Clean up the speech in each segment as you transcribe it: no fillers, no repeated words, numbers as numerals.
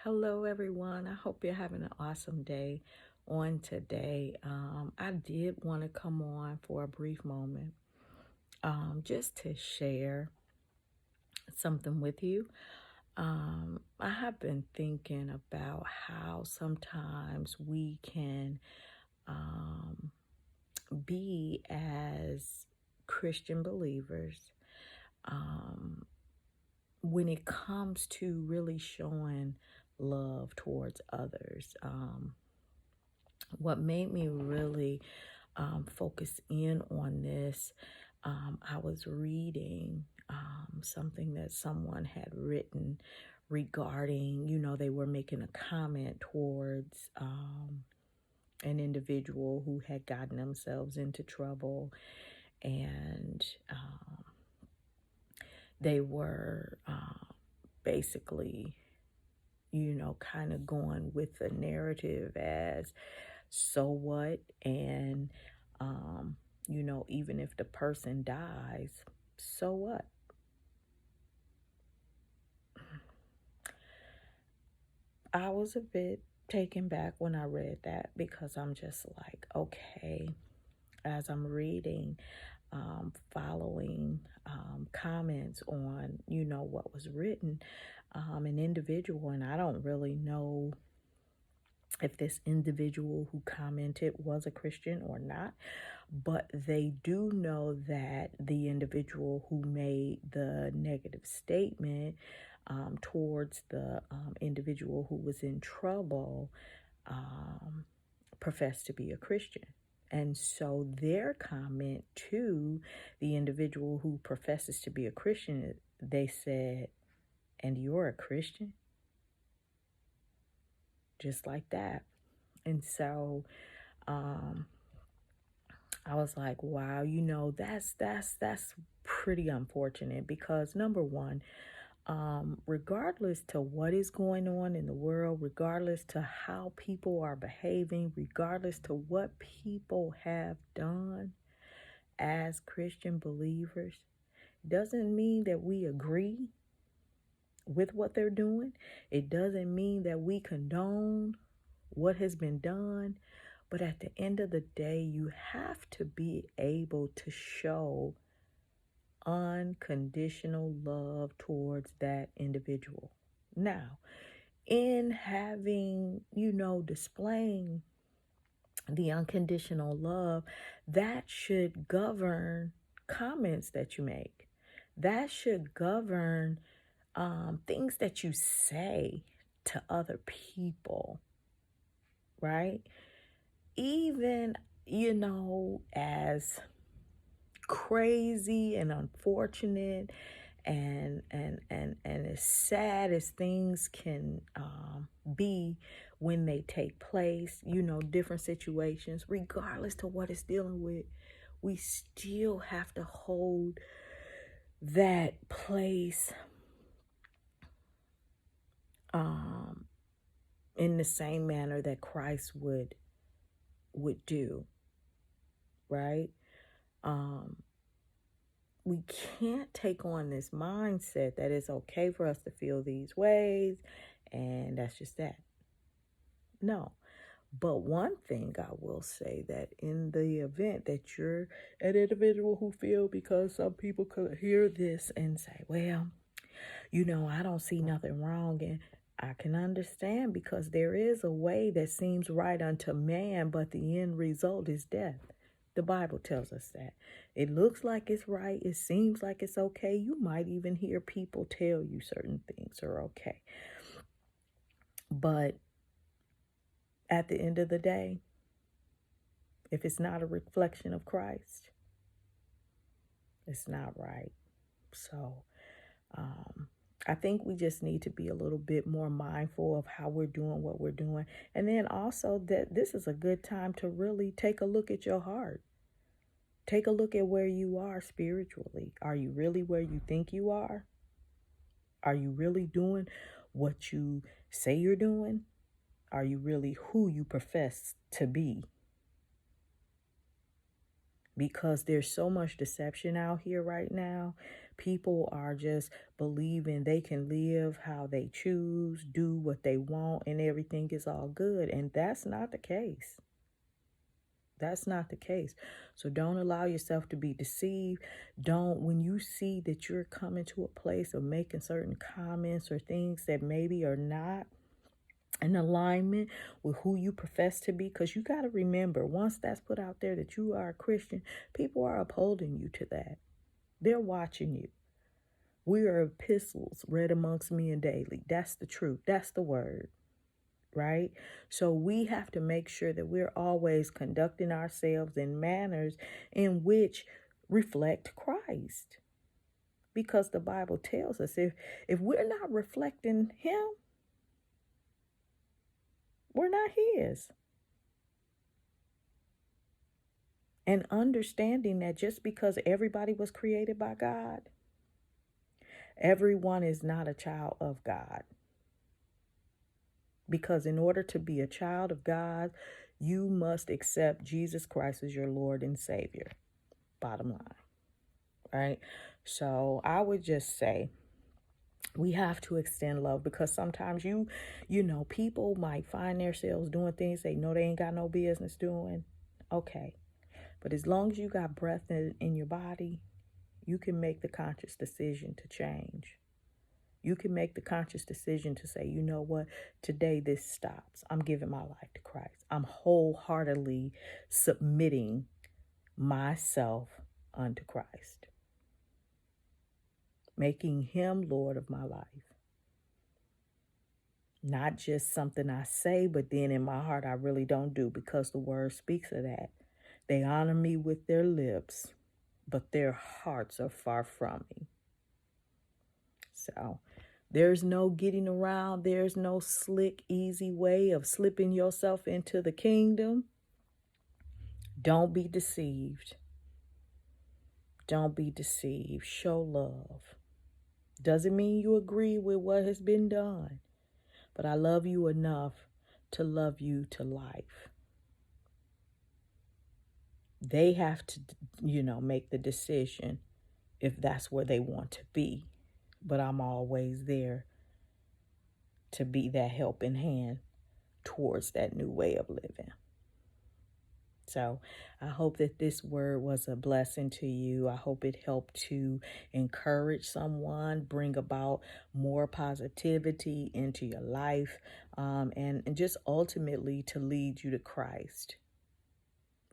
Hello, everyone. I hope you're having an awesome day on today. I did want to come on for a brief moment just to share something with you. I have been thinking about how sometimes we can um, be as Christian believers um, when it comes to really showing love towards others. What made me really focus in on this, I was reading something that someone had written regarding, they were making a comment towards an individual who had gotten themselves into trouble, and they were basically, kind of going with the narrative as so what? And, even if the person dies, so what? I was a bit taken back when I read that because I'm just like, okay, as I'm reading, following comments on, what was written, an individual, and I don't really know if this individual who commented was a Christian or not, but they do know that the individual who made the negative statement towards the individual who was in trouble um, professed to be a Christian. And so their comment to the individual who professes to be a Christian, they said, "And you're a Christian?" Just like that. And so um, I was like, wow, that's pretty unfortunate because number one, regardless to what is going on in the world, regardless to how people are behaving, regardless to what people have done as Christian believers, doesn't mean that we agree with what they're doing. It doesn't mean that we condone what has been done. But at the end of the day, you have to be able to show unconditional love towards that individual. Now, in having, displaying the unconditional love, that should govern comments that you make. That should govern things that you say to other people, right? Even, as crazy and unfortunate and as sad as things can be when they take place, different situations, regardless to what it's dealing with, we still have to hold that place in the same manner that Christ would do, right? We can't take on this mindset that it's okay for us to feel these ways and that's just that. No. But one thing I will say, that in the event that you're an individual who feel, because some people could hear this and say, well, I don't see nothing wrong. And I can understand, because there is a way that seems right unto man, but the end result is death. The Bible tells us that. It looks like it's right. It seems like it's okay. You might even hear people tell you certain things are okay. But at the end of the day, if it's not a reflection of Christ, it's not right. So I think we just need to be a little bit more mindful of how we're doing what we're doing. And then also that this is a good time to really take a look at your heart. Take a look at where you are spiritually. Are you really where you think you are? Are you really doing what you say you're doing? Are you really who you profess to be? because there's so much deception out here right now. People are just believing they can live how they choose, do what they want, and everything is all good. And that's not the case. That's not the case. So don't allow yourself to be deceived. Don't, when you see that you're coming to a place of making certain comments or things that maybe are not in alignment with who you profess to be, because you got to remember, once that's put out there that you are a Christian, people are upholding you to that. They're watching you. We are epistles read amongst men daily. That's the truth. That's the word. Right? So we have to make sure that we're always conducting ourselves in manners in which reflect Christ. Because the Bible tells us if we're not reflecting him, we're not his. And understanding that just because everybody was created by God, everyone is not a child of God. Because in order to be a child of God, you must accept Jesus Christ as your Lord and Savior. Bottom line. Right? So I would just say we have to extend love, because sometimes you know, people might find themselves doing things they know they ain't got no business doing. Okay. But as long as you got breath in your body, you can make the conscious decision to change. You can make the conscious decision to say, you know what, today this stops. I'm giving my life to Christ. I'm wholeheartedly submitting myself unto Christ, making him Lord of my life. Not just something I say, but then in my heart I really don't do, because the word speaks of that. They honor me with their lips, but their hearts are far from me. So there's no getting around. There's no slick, easy way of slipping yourself into the kingdom. Don't be deceived. Don't be deceived. Show love. Doesn't mean you agree with what has been done, but I love you enough to love you to life. They have to, make the decision if that's where they want to be. But I'm always there to be that helping hand towards that new way of living. So I hope that this word was a blessing to you. I hope it helped to encourage someone, bring about more positivity into your life, and just ultimately to lead you to Christ.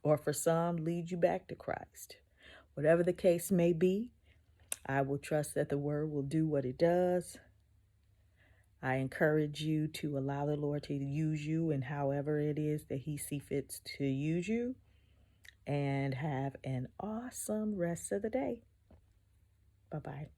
Or for some, lead you back to Christ. Whatever the case may be, I will trust that the word will do what it does. I encourage you to allow the Lord to use you in however it is that he sees fit to use you. And have an awesome rest of the day. Bye-bye.